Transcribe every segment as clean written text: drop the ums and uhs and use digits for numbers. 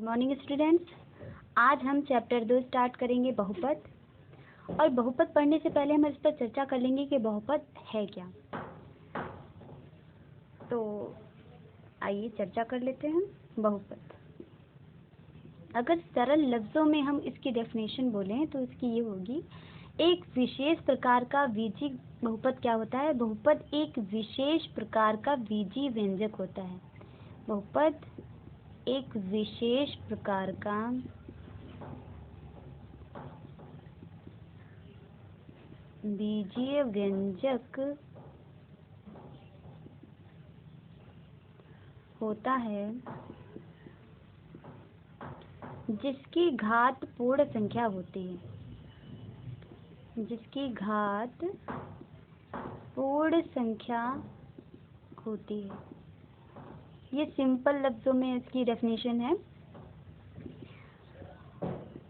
Good morning students. आज हम chapter 2 start करेंगे बहुपद। और बहुपद पढ़ने से पहले हम इस पर चर्चा कर लेंगे कि बहुपद है क्या। तो आइए चर्चा कर लेते हैं। बहुपद, अगर सरल लफ्ज़ों में हम इसकी डेफिनेशन बोलें तो इसकी ये होगी, एक विशेष प्रकार का बीजी बहुपद क्या होता है? बहुपद एक विशेष प्रकार का बीजी व्यंजक होता है। बहुपद एक विशेष प्रकार का बीजीय व्यंजक होता है जिसकी घात पूर्ण संख्या होती है। जिसकी घात पूर्ण संख्या होती है। ये सिंपल लफ्ज़ों में इसकी डेफिनेशन है।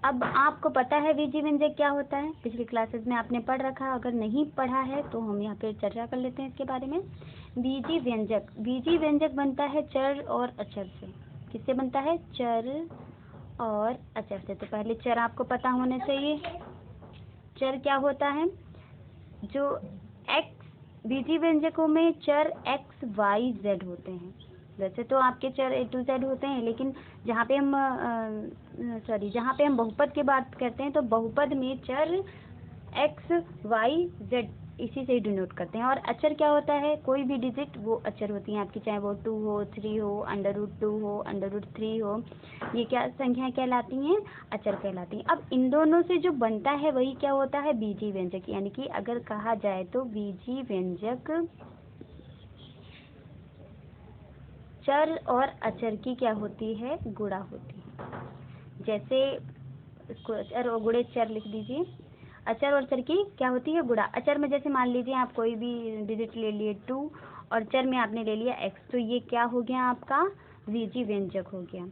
अब आपको पता है बीजी व्यंजक क्या होता है, पिछली क्लासेस में आपने पढ़ रखा। अगर नहीं पढ़ा है तो हम यहाँ पे चर्चा कर लेते हैं इसके बारे में। बीजी व्यंजक बनता है चर और अचर से। किससे बनता है? चर और अचर से। तो पहले चर आपको पता होने चाहिए। चर क्या होता है? जो x बीजी व्यंजकों में चर x y z होते हैं। वैसे तो आपके चर a to z होते हैं, लेकिन जहाँ पे हम बहुपद की बात करते हैं तो बहुपद में चर x y z इसी से ही डिनोट करते हैं। और अचर क्या होता है? कोई भी डिजिट वो अचर होती हैं आपकी, चाहे वो 2 हो, 3 हो, √2 हो, √3 हो। ये क्या संख्याएं कहलाती हैं? अचर कहलाती हैं। अब इन दोनों से जो बनता है वही क्या होता है? बीजी व्यंजक। यानी कि अगर कहा जाए तो बीजी व्यंजक चर और अचर की क्या होती है? गुणा होती है। जैसे इसको अचर और गुणे चर लिख दीजिए। अचर और चर की क्या होती है? गुणा। अचर में जैसे मान लीजिए आप कोई भी डिजिट ले लिए 2 और चर में आपने ले लिया x, तो ये क्या हो गया? आपका बीजी व्यंजक हो गया।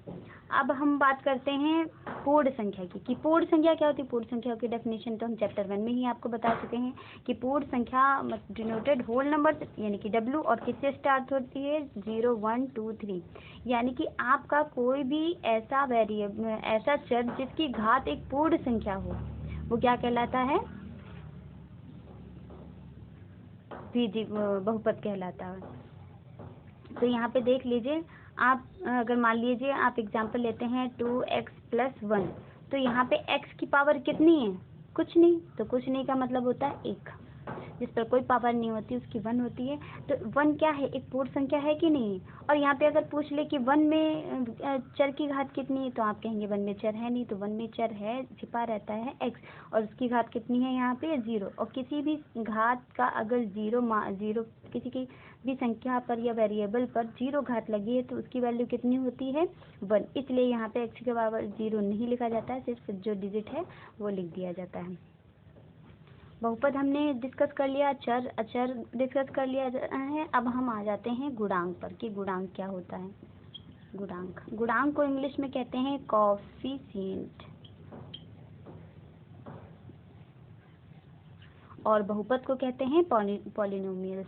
अब हम बात करते हैं पूर्ण संख्या की, कि पूर्ण संख्या क्या होती है। पूर्ण संख्या की डेफिनेशन तो हम चैप्टर 1 में ही आपको बता चुके हैं कि पूर्ण संख्या डिनोटेड होल नंबर यानी कि W और किससे स्टार्ट होती है? 0 1 2 3। यानी कि आपका कोई भी ऐसा ऐसा चर जिसकी घात एक पूर्ण संख्या हो, वो क्या कहलाता है? बीजी बहुपद कहलाता है। तो यहाँ पे देख लीजिए आप, अगर मान लीजिए आप एग्जांपल लेते हैं 2x + 1, तो यहाँ पे x की पावर कितनी है? कुछ नहीं। तो कुछ नहीं का मतलब होता है 1। जिस पर कोई पावर नहीं होती उसकी 1 होती है। तो 1 क्या है? एक पूर्ण संख्या है कि नहीं? और यहाँ पे अगर पूछ ले कि 1 में चर की घात कितनी है, तो आप कहेंगे 1 में चर है नहीं। तो 1 में चर है, छिपा रहता है x, और उसकी घात कितनी है? यहाँ पे 0। और किसी भी घात का अगर 0 किसी की भी संख्या पर या वेरिएबल पर 0 घात लगी है तो उसकी वैल्यू कितनी होती है? 1। इसलिए यहाँ पे x के बराबर 0 नहीं लिखा जाता है, सिर्फ जो डिजिट है वो लिख दिया जाता है। बहुपद हमने डिस्कस कर लिया, चर अचर डिस्कस कर लिया है। अब हम आ जाते हैं गुणांक पर, कि गुणांक क्या होता है। गुणांक को इंग्लिश में कहते हैं कोएफिशिएंट, और बहुपद को कहते हैं पॉलिनोमियल्स।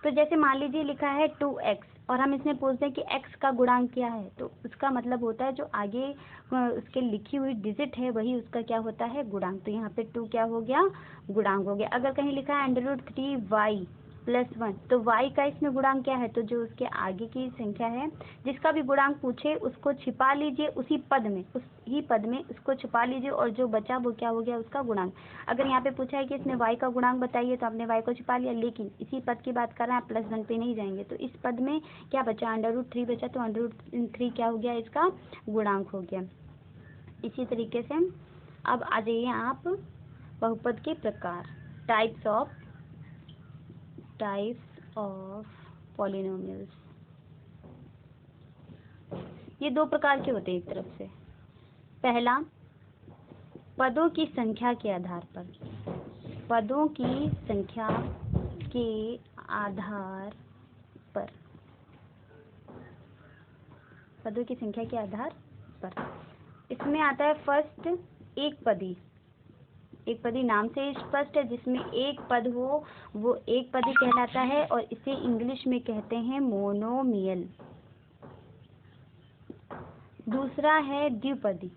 तो जैसे मान लीजिए लिखा है 2x और हम इसमें पूछते हैं कि x का गुणांक क्या है, तो उसका मतलब होता है जो आगे उसके लिखी हुई डिजिट है वही उसका क्या होता है? गुणांक। तो यहाँ पे 2 क्या हो गया? गुणांक हो गया। अगर कहीं लिखा है √3y + 1, तो y का इसमें गुणांक क्या है? तो जो उसके आगे की संख्या है, जिसका भी गुणांक पूछे उसको छिपा लीजिए, उसी पद में उसको छिपा लीजिए, और जो बचा वो क्या हो गया? उसका गुणांक। अगर यहाँ पे पूछा है कि इसमें y का गुणांक बताइए, तो आपने y को छिपा लिया, लेकिन इसी पद की बात कर रहे हैं, आप +1 पे नहीं जाएंगे। तो इस पद में क्या बचा? √3 बचा, तो √3 क्या हो गया? इसका गुणांक हो गया। इसी तरीके से अब आ जाइए आप बहुपद के प्रकार, टाइप्स ऑफ पॉलिनोमियल्स। ये 2 प्रकार के होते हैं एक तरफ से। पहला, पदों की संख्या के आधार पर। पदों की संख्या के आधार पर। पदों की संख्या के आधार पर इसमें आता है फर्स्ट, एक पदी नाम से स्पष्ट है, जिसमें एक पद हो वो एक पदी कहलाता है, और इसे इंग्लिश में कहते हैं मोनोमियल। दूसरा है द्विपदी,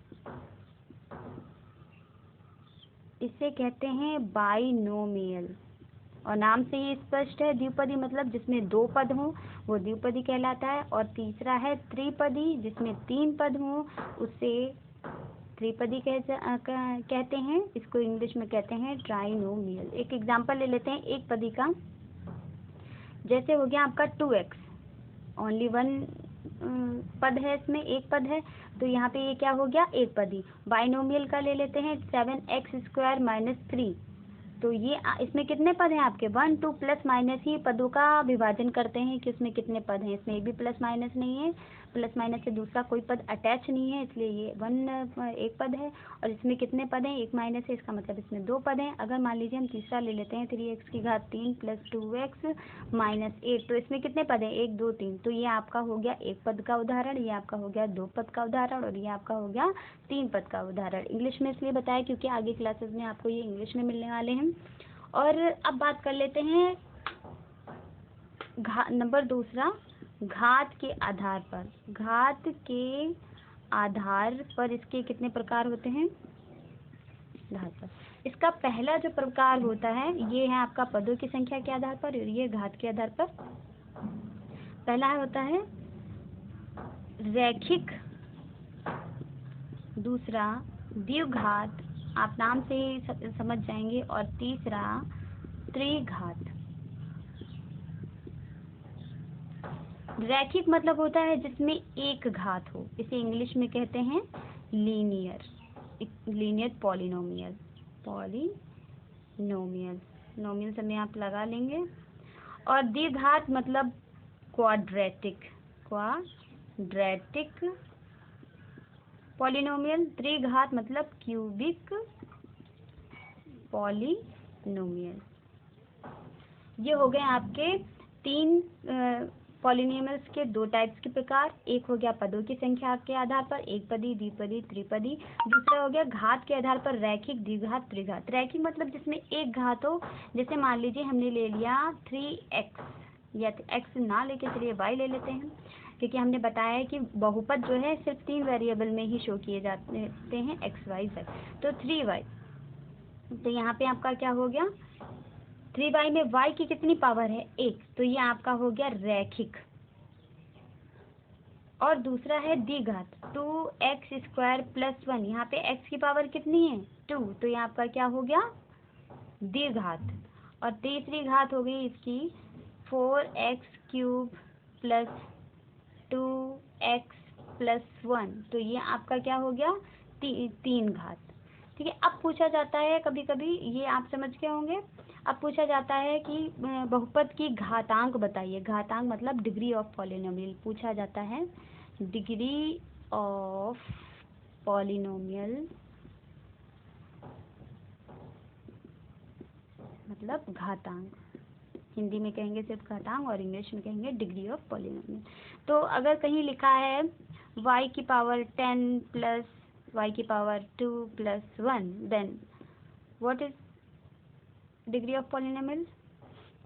इसे कहते हैं बाइनोमियल, और नाम से ही स्पष्ट है, द्विपदी मतलब जिसमें दो पद हों वो द्विपदी कहलाता है। और तीसरा है त्रिपदी, जिसमें तीन पद हों उसे त्रिपदी कहते हैं। इसको इंग्लिश में कहते हैं ट्राइनोमियल। एक एग्जांपल ले लेते हैं एक पदी का, जैसे हो गया आपका 2x, ओनली वन पद है, इसमें एक पद है, तो यहाँ पे ये क्या हो गया, एक पदी। बाइनोमियल का ले लेते हैं 7x² - 3, तो ये इसमें कितने पद हैं आपके, 1 2 प्लस माइनस ही पदों का विभाजन करते हैं कि उसमें कितने पद हैं। इसमें एक भी प्लस माइनस नहीं है, प्लस माइनस से दूसरा कोई पद अटैच नहीं है, इसलिए ये 1 एक पद है। और इसमें कितने पद हैं, एक माइनस है, इसका मतलब इसमें दो पद हैं। अगर मान लीजिए हम तीसरा ले लेते हैं 3x³ + 2x - 8, तो इसमें कितने पद हैं, 1 2 3, तो ये आपका हो गया एक पद का उदाहरण, ये आपका हो गया दो पद का उदाहरण, और ये आपका हो गया तीन पद का उदाहरण। इंग्लिश में इसलिए बताया क्योंकि आगे क्लासेस में आपको ये इंग्लिश में मिलने वाले हैं। और अब बात कर लेते हैं नंबर दूसरा, घात के आधार पर। घात के आधार पर इसके कितने प्रकार होते हैं, आधार पर। इसका पहला जो प्रकार होता है ये है आपका पदों की संख्या के आधार पर, और ये घात के आधार पर। पहला होता है रैखिक, दूसरा द्विघात, आप नाम से ही समझ जाएंगे, और तीसरा त्रिघात। रैखिक मतलब होता है जिसमें एक घात हो, इसे इंग्लिश में कहते हैं लीनियर, लीनियर पॉलिनोमियल, पॉलिनोमियल, नोमियल समय आप लगा लेंगे। और द्विघात मतलब क्वाड्रेटिक, क्वाड्रेटिक पॉलिनोमियल। त्रिघात मतलब क्यूबिक पॉलिनोमियल। ये हो गए आपके तीन पॉलिनोमियल्स के दो टाइप्स के प्रकार। एक हो गया पदों की संख्या के आधार पर, एक पदी, द्विपदी, त्रिपदी। दूसरा हो गया घात के आधार पर, रैखिक, द्विघात, त्रिघात। रैखिक मतलब जिसमें एक घात हो, जैसे मान लीजिए हमने ले लिया 3x, या x ना लेके चलिए y ले लेते हैं, क्योंकि हमने बताया है कि बहुपद जो है सिर्फ 3 वेरिएबल में ही शो किए जाते हैं, x y z। तो 3y, तो यहाँ पे आपका क्या हो गया, 3y में y की कितनी पावर है, 1, तो ये आपका हो गया रैखिक। और दूसरा है द्विघात, 2x² + 1, यहाँ पे x की पावर कितनी है, 2, तो ये आपका क्या हो गया, द्विघात। और तीसरी घात हो गई इसकी 4x³ + 2x + 1, तो ये आपका क्या हो गया, तीन घात। ठीक है। अब पूछा जाता है कभी कभी, ये आप समझ के होंगे, अब पूछा जाता है कि बहुपद की घातांक बताइए। घातांक मतलब डिग्री ऑफ पॉलिनोमियल पूछा जाता है, डिग्री ऑफ पॉलिनोमियल मतलब घातांक। हिंदी में कहेंगे सिर्फ घातांक और इंग्लिश में कहेंगे डिग्री ऑफ पॉलिनोमियल। तो अगर कहीं लिखा है y की पावर 10 + y की power 2 + 1, then what is degree of polynomial,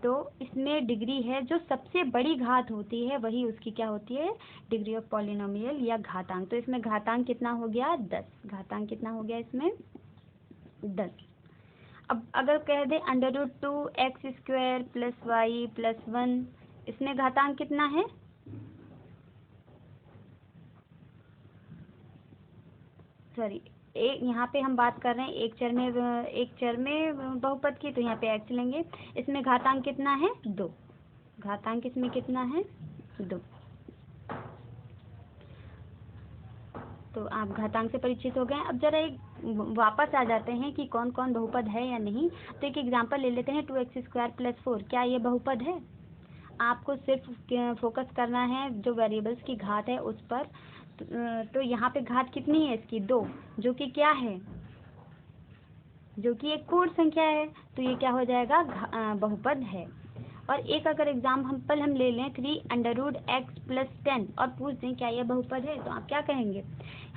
तो इसमें डिग्री है जो सबसे बड़ी घात होती है वही उसकी क्या होती है, डिग्री ऑफ पॉलिनोमियल या घातांक। तो इसमें घातांक कितना हो गया, 10। घातांक कितना हो गया इसमें, 10। अब अगर कह दे √2x² + y + 1, इसमें घातांक कितना है, सॉरी, एक यहाँ पे हम बात कर रहे हैं एक चर में बहुपद की, तो यहाँ पे x लेंगे। इसमें घातांक कितना है, 2। घातांक इसमें कितना है, 2। तो आप घातांक से परिचित हो गए। अब जरा एक वापस आ जाते हैं कि कौन कौन बहुपद है या नहीं। तो एक एग्जांपल ले लेते हैं 2x² + 4, क्या ये बहुपद है। आपको सिर्फ फोकस करना है जो वेरिएबल्स की घात है उस पर। तो यहाँ पे घात कितनी है इसकी, 2, जो कि क्या है, जो कि एक पूर्ण संख्या है, तो ये क्या हो जाएगा, बहुपद है। और एक अगर एग्जाम्पल हम ले लें 3√x + 10 और पूछ दें क्या यह बहुपद है, तो आप क्या कहेंगे?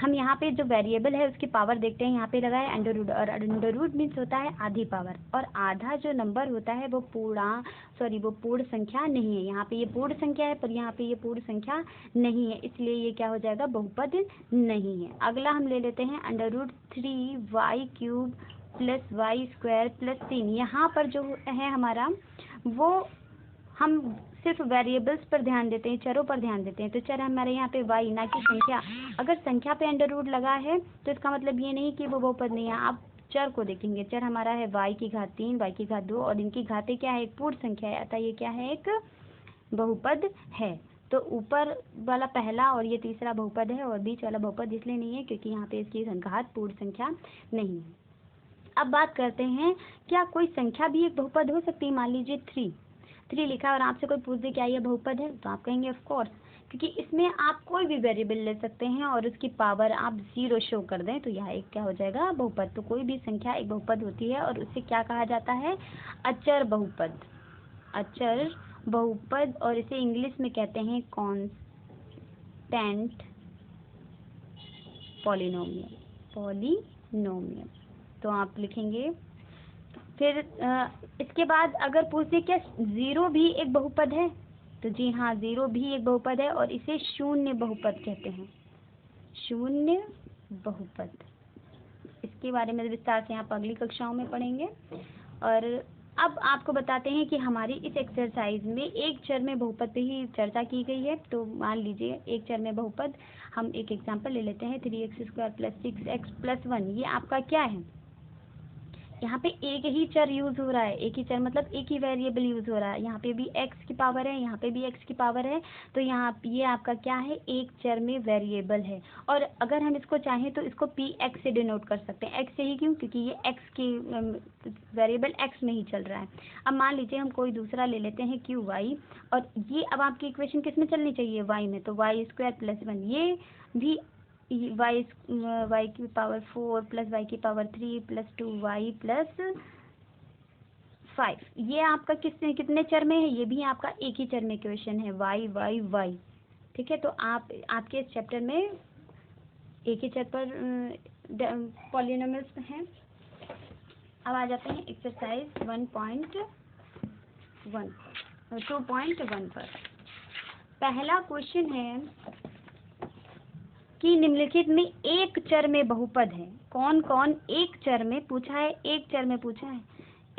हम यहाँ पे जो वेरिएबल है उसकी पावर देखते हैं, यहाँ पे लगा है अंडर रूट, और अंडर रूट मीन्स होता है आधी पावर, और आधा जो नंबर होता है वो पूर्ण संख्या नहीं है। यहाँ पे ये पूर्ण संख्या है पर यहाँ पे ये पूर्ण संख्या नहीं है, इसलिए ये क्या हो जाएगा? बहुपद नहीं है। अगला हम ले लेते हैं √3y³ + y² + 3। यहाँ पर जो है हमारा वो हम सिर्फ वेरिएबल्स पर ध्यान देते हैं, चरों पर ध्यान देते हैं, तो चर हमारे यहाँ पे y ना कि संख्या। अगर संख्या पे अंडर रूट लगा है तो इसका मतलब ये नहीं कि वो बहुपद नहीं है। आप चर को देखेंगे, चर हमारा है y3, y2 और इनकी घातें क्या है? एक पूर्ण संख्या है, अतः ये क्या है? एक बहुपद है। तो ऊपर वाला पहला और ये तीसरा बहुपद है, और बीच वाला बहुपद इसलिए नहीं है क्योंकि यहाँ पे इसकी घात पूर्ण संख्या नहीं है। अब बात करते हैं, क्या कोई संख्या भी एक बहुपद हो सकती है? मान लीजिए 3 लिखा है और आपसे कोई पूछ दे क्या यह बहुपद है, तो आप कहेंगे ऑफ कोर्स, क्योंकि इसमें आप कोई भी वेरिएबल ले सकते हैं और उसकी पावर आप 0 शो कर दें तो यह एक क्या हो जाएगा? बहुपद। तो कोई भी संख्या एक बहुपद होती है और उसे क्या कहा जाता है? अचर बहुपद। अचर बहुपद, और इसे इंग्लिश में कहते हैं कांस्टेंट पॉलिनोमियल। तो आप लिखेंगे। फिर इसके बाद अगर पूछ दे क्या 0 भी एक बहुपद है, तो जी हाँ, 0 भी एक बहुपद है और इसे शून्य बहुपद कहते हैं। शून्य बहुपद, इसके बारे में विस्तार से आप अगली कक्षाओं में पढ़ेंगे। और अब आपको बताते हैं कि हमारी इस एक्सरसाइज में एक चर में बहुपद पे ही चर्चा की गई है। तो मान लीजिए एक चर में बहुपद, हम एक एग्जांपल ले लेते हैं 3x² + 6x + 1। ये आपका क्या है? यहाँ पे एक ही चर यूज हो रहा है, एक ही चर मतलब एक ही वेरिएबल यूज हो रहा है। यहाँ पे भी x की पावर है, यहाँ पे भी x की पावर है, तो यहाँ ये आपका क्या है? एक चर में वेरिएबल है। और अगर हम इसको चाहें तो इसको px से डिनोट कर सकते हैं। x से ही क्यों? क्योंकि ये x की वेरिएबल x में ही चल रहा है। अब मान लीजिए हम कोई दूसरा ले लेते हैं qy, और ये अब आपकी इक्वेशन किस में चलनी चाहिए? y में, तो y² + 1। ये भी y की पावर 4 + y की पावर 3 + 2y + 5। ये आपका कितने चर में है? ये भी आपका एक ही चर में इक्वेशन है, y। ठीक है, तो आपके इस चैप्टर में एक ही चर पर पॉलिनोमियल्स हैं। अब आ जाते हैं एक्सरसाइज 2.1 पर। पहला क्वेश्चन है कि निम्नलिखित में एक चर में बहुपद है। कौन कौन एक चर में पूछा है? एक चर में पूछा है,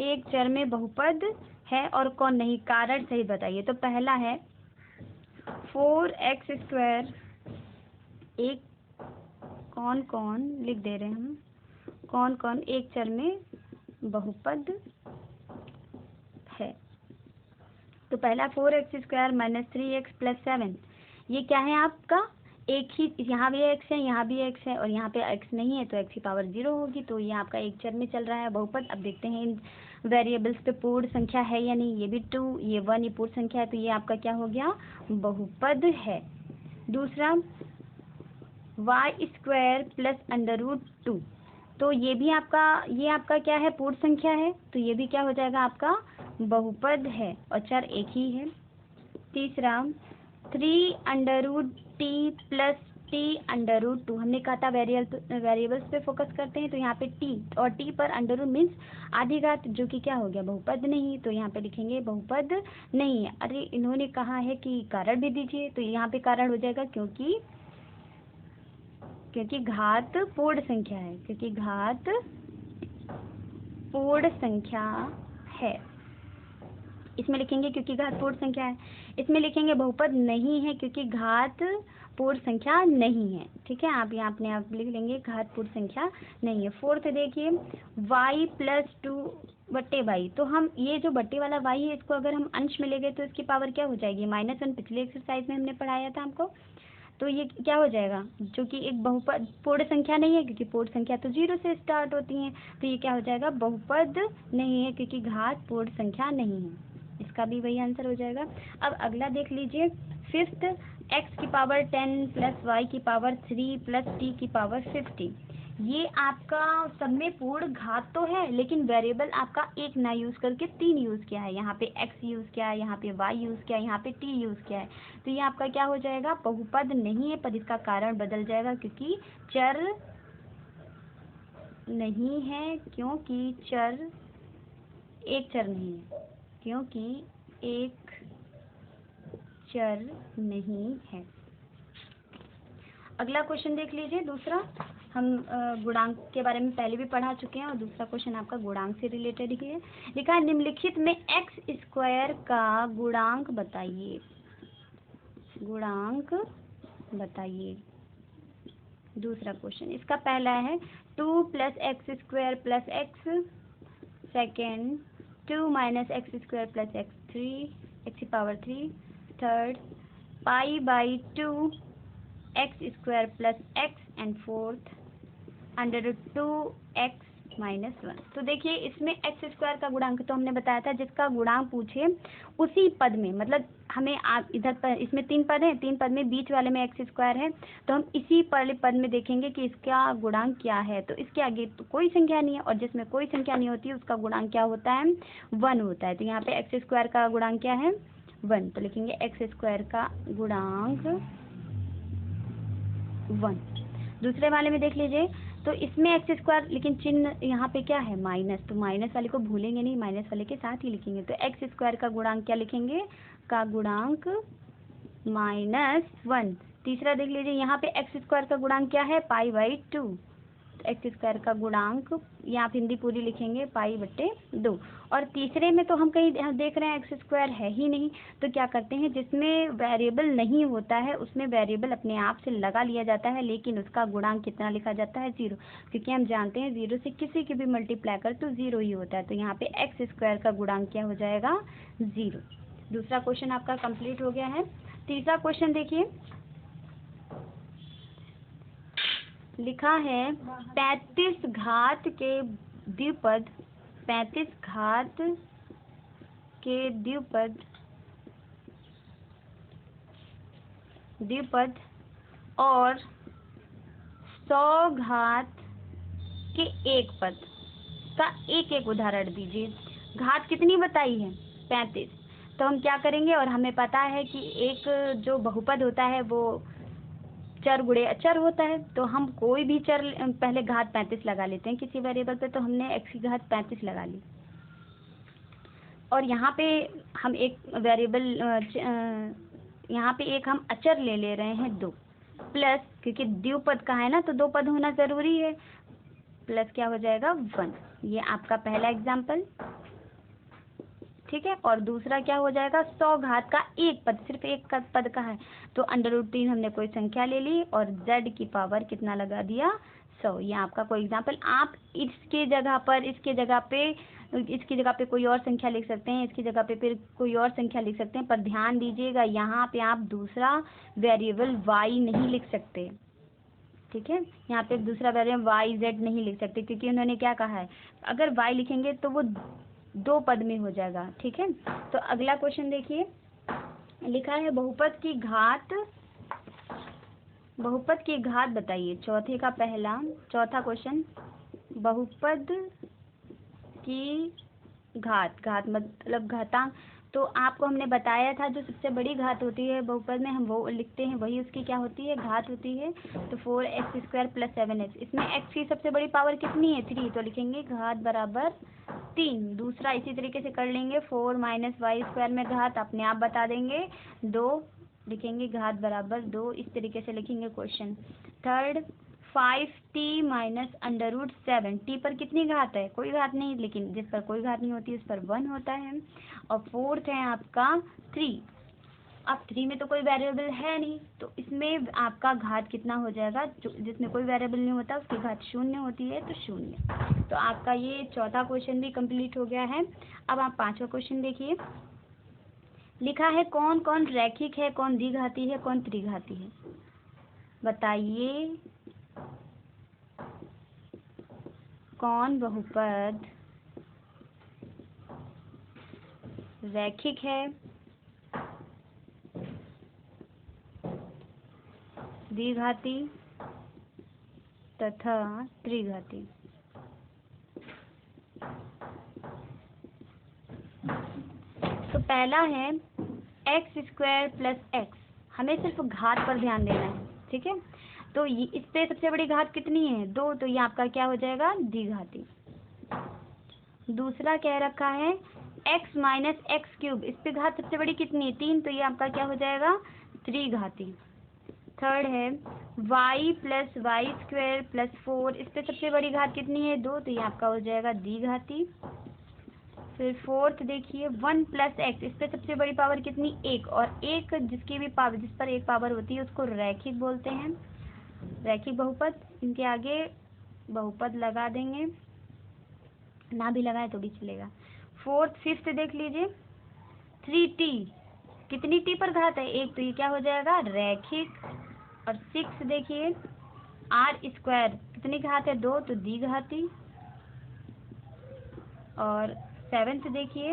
एक चर में बहुपद है और कौन नहीं, कारण सही बताइए। तो पहला है 4x²। एक कौन लिख दे रहे हैं हम, कौन एक चर में बहुपद है। तो पहला 4x² - 3x + 7। ये क्या है आपका? एक ही, यहाँ भी x है, यहाँ भी x है, और यहाँ पे x नहीं है तो x की पावर 0 होगी। तो ये आपका एक चर में चल रहा है बहुपद। अब देखते हैं इन वेरिएबल्स पे पूर्ण संख्या है या नहीं। ये भी 2, ये 1, ये पूर्ण संख्या है, तो ये आपका क्या हो गया? बहुपद है। दूसरा y² + √2। तो ये भी आपका क्या है? पूर्ण संख्या है, तो ये भी क्या हो जाएगा? आपका बहुपद है और चर एक ही है। तीसरा 3√t + t√2। हमने कहा था वेरिएबल्स पे फोकस करते हैं, तो यहाँ पे t और t पर अंडर रूट मीन्स आधी घात, जो कि क्या हो गया? बहुपद नहीं। तो यहाँ पे लिखेंगे बहुपद नहीं है। अरे इन्होंने कहा है कि कारण भी दीजिए, तो यहाँ पे कारण हो जाएगा क्योंकि घात पूर्ण संख्या है, क्योंकि घात पूर्ण संख्या है। इसमें लिखेंगे क्योंकि घात पूर्ण संख्या है। इसमें लिखेंगे बहुपद नहीं है क्योंकि घात पूर्ण संख्या नहीं है। ठीक है, आप यहाँ अपने आप लिख लेंगे घात पूर्ण संख्या नहीं है। फोर्थ देखिए y + 2/y। तो हम ये जो बट्टे वाला y है, इसको अगर हम अंश में ले गए तो इसकी पावर क्या हो जाएगी? -1। पिछले एक्सरसाइज में हमने पढ़ाया था हमको। तो ये क्या हो जाएगा? जो कि एक बहुपद पूर्ण संख्या नहीं है, क्योंकि पूर्ण संख्या तो 0 से स्टार्ट होती है। तो ये क्या हो जाएगा? बहुपद नहीं है क्योंकि घात पूर्ण संख्या नहीं है। इसका भी वही आंसर हो जाएगा। अब अगला देख लीजिए 5th x की पावर 10 + y की पावर 3 + t की पावर 50। ये आपका सब में पूर्ण घात तो है, लेकिन वेरिएबल आपका एक ना यूज़ करके 3 यूज़ किया है। यहाँ पे x यूज़ किया है, यहाँ पे y यूज़ किया है, यहाँ पे t यूज़ किया है। तो ये आपका क्या हो जाएगा, बहुपद नहीं है, पर इसका कारण बदल जाएगा क्योंकि चर नहीं है, क्योंकि चर एक चर नहीं है, क्योंकि एक चर नहीं है। अगला क्वेश्चन देख लीजिए, दूसरा। हम गुणांक के बारे में पहले भी पढ़ा चुके हैं और दूसरा क्वेश्चन आपका गुणांक से रिलेटेड ही है। लिखा है निम्नलिखित में एक्स स्क्वायर का गुणांक बताइए। गुणांक बताइए, दूसरा क्वेश्चन। इसका पहला है 2 plus x square plus x, second 2 minus x square plus x की power 3, third pi by 2 x square plus x, and fourth √2x minus 1। तो देखिए इसमें एक्स स्क्वायर का गुणांक तो हमने बताया था, जिसका गुणांक पूछे उसी पद में, मतलब हमें आप इधर पर, इसमें 3 पद हैं, 3 पद में बीच वाले में एक्स स्क्वायर है, तो हम इसी पहले पद में देखेंगे कि इसका गुणांक क्या है। तो इसके आगे तो कोई संख्या नहीं है, और जिसमें कोई संख्या नहीं होती है उसका गुणांक क्या होता है, 1 होता है। तो यहाँ पे एक्स स्क्वायर का गुणांक क्या है, 1। तो लिखेंगे एक्स स्क्वायर का गुणांक 1। दूसरे वाले में देख लीजिए, तो इसमें एक्स स्क्वायर, लेकिन चिन्ह यहाँ पे क्या है, माइनस, तो माइनस वाले को भूलेंगे नहीं, माइनस वाले के साथ ही लिखेंगे। तो एक्स स्क्वायर का गुणांक क्या लिखेंगे, का गुणांक -1। तीसरा देख लीजिए, यहाँ पे एक्स स्क्वायर का गुणांक क्या है, पाई बाई 2। एक्स स्क्वायर का गुणांक यहाँ पे हिंदी पूरी लिखेंगे, पाई बटे 2। और तीसरे में तो हम कहीं देख रहे हैं एक्स स्क्वायर है ही नहीं, तो क्या करते हैं, जिसमें वेरिएबल नहीं होता है उसमें वेरिएबल अपने आप से लगा लिया जाता है, लेकिन उसका गुणांक कितना लिखा जाता है, 0, क्योंकि हम जानते हैं 0 से किसी की भी मल्टीप्लाई कर तो 0 ही होता है। तो यहाँ पे एक्स स्क्वायर का गुणांक क्या हो जाएगा, 0। दूसरा क्वेश्चन आपका कंप्लीट हो गया है। तीसरा क्वेश्चन देखिए, लिखा है 35 घात के द्विपद, 35 घात के द्विपद और 100 घात के एक पद का एक एक उदाहरण दीजिए। घात कितनी बताई है, 35। तो हम क्या करेंगे, और हमें पता है कि एक जो बहुपद होता है वो चर गुणे अचर होता है, तो हम कोई भी चर पहले घात 35 लगा लेते हैं किसी वेरिएबल पे। तो हमने x की घात 35 लगा ली, और यहाँ पे हम एक वेरिएबल यहाँ पे एक हम अचर ले रहे हैं 2, प्लस, क्योंकि द्विपद का है ना तो 2 पद होना जरूरी है, प्लस क्या हो जाएगा 1। ये आपका पहला एग्जाम्पल, ठीक है। और दूसरा क्या हो जाएगा, 100 घात का एक पद, सिर्फ एक पद का है, तो √3 हमने कोई संख्या ले ली और z की पावर कितना लगा दिया, 100। ये आपका कोई एग्जाम्पल। आप इसके जगह पर, इसकी जगह पे कोई और संख्या लिख सकते हैं, इसकी जगह पे फिर कोई और संख्या लिख सकते हैं, पर ध्यान दीजिएगा यहाँ पे आप दूसरा वेरिएबल y नहीं लिख सकते, ठीक है। यहाँ पे दूसरा वेरिएबल y z नहीं लिख सकते, क्योंकि उन्होंने क्या कहा है, अगर y लिखेंगे तो वो 2 पद में हो जाएगा, ठीक है। तो अगला क्वेश्चन देखिए, लिखा है बहुपद की घात बताइए। चौथा क्वेश्चन, बहुपद की घात मतलब घातांक। तो आपको हमने बताया था जो सबसे बड़ी घात होती है बहुपद में हम वो लिखते हैं, वही उसकी क्या होती है, घात होती है। तो 4x स्क्वायर प्लस 7x, इसमें x की सबसे बड़ी पावर कितनी है, 3, तो लिखेंगे घात बराबर 3। दूसरा इसी तरीके से कर लेंगे, 4 माइनस वाई स्क्वायर में घात अपने आप बता देंगे 2, लिखेंगे घात बराबर 2, इस तरीके से लिखेंगे question. Third 5t minus √7, t पर कितनी घात है, कोई घात नहीं, लेकिन जिस पर कोई घात नहीं होती उस पर 1 होता है। और फोर्थ है आपका 3। अब 3 में तो कोई वेरिएबल है नहीं, तो इसमें आपका घात कितना हो जाएगा, जिसमें कोई वेरिएबल नहीं होता उसकी घात 0 होती है, तो 0। तो आपका ये चौथा क्वेश्चन भी कंप्लीट हो गया है। अब आप पांचवा क्वेश्चन देखिए, लिखा है कौन कौन रैखिक है, कौन द्विघाती है, कौन त्रिघाती है, बताइए कौन बहुपद रैखिक है, द्विघाती तथा त्रिघाती। तो पहला है x² प्लस x, हमें सिर्फ घात पर ध्यान देना है, ठीक है। तो इस पे सबसे बड़ी घात कितनी है? 2, तो ये आपका क्या हो जाएगा? द्विघाती। दूसरा कह रखा है x माइनस x³, इस पे घात सबसे बड़ी कितनी है? 3, तो ये आपका क्या हो जाएगा? त्रिघाती। थर्ड है y प्लस y² प्लस 4, इस पे सबसे बड़ी घात कितनी है? 2, तो ये आपका हो जाएगा द्विघाती। फिर फोर्थ देखिए 1 प्लस x, इस पे सबसे बड़ी पावर कितनी? 1, और एक जिसकी भी पावर, जिस पर एक पावर होती है उसको रैखिक बोलते हैं, रैखिक बहुपद। इनके आगे बहुपद लगा देंगे, ना भी लगाए तो भी चलेगा। फिफ्थ देख लीजिए 3t, कितनी t पर घात है? 1, तो ये क्या हो जाएगा? रैखिक। और 6 देखिए r², कितनी घात है? 2, तो द्विघाती। और 7th देखिए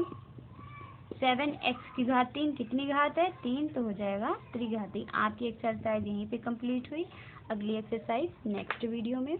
7x की घात 3, कितनी घात है? 3, तो हो जाएगा त्रिघाती। आपकी एक्सरसाइज यहीं पे कंप्लीट हुई। अगली एक्सरसाइज नेक्स्ट वीडियो में।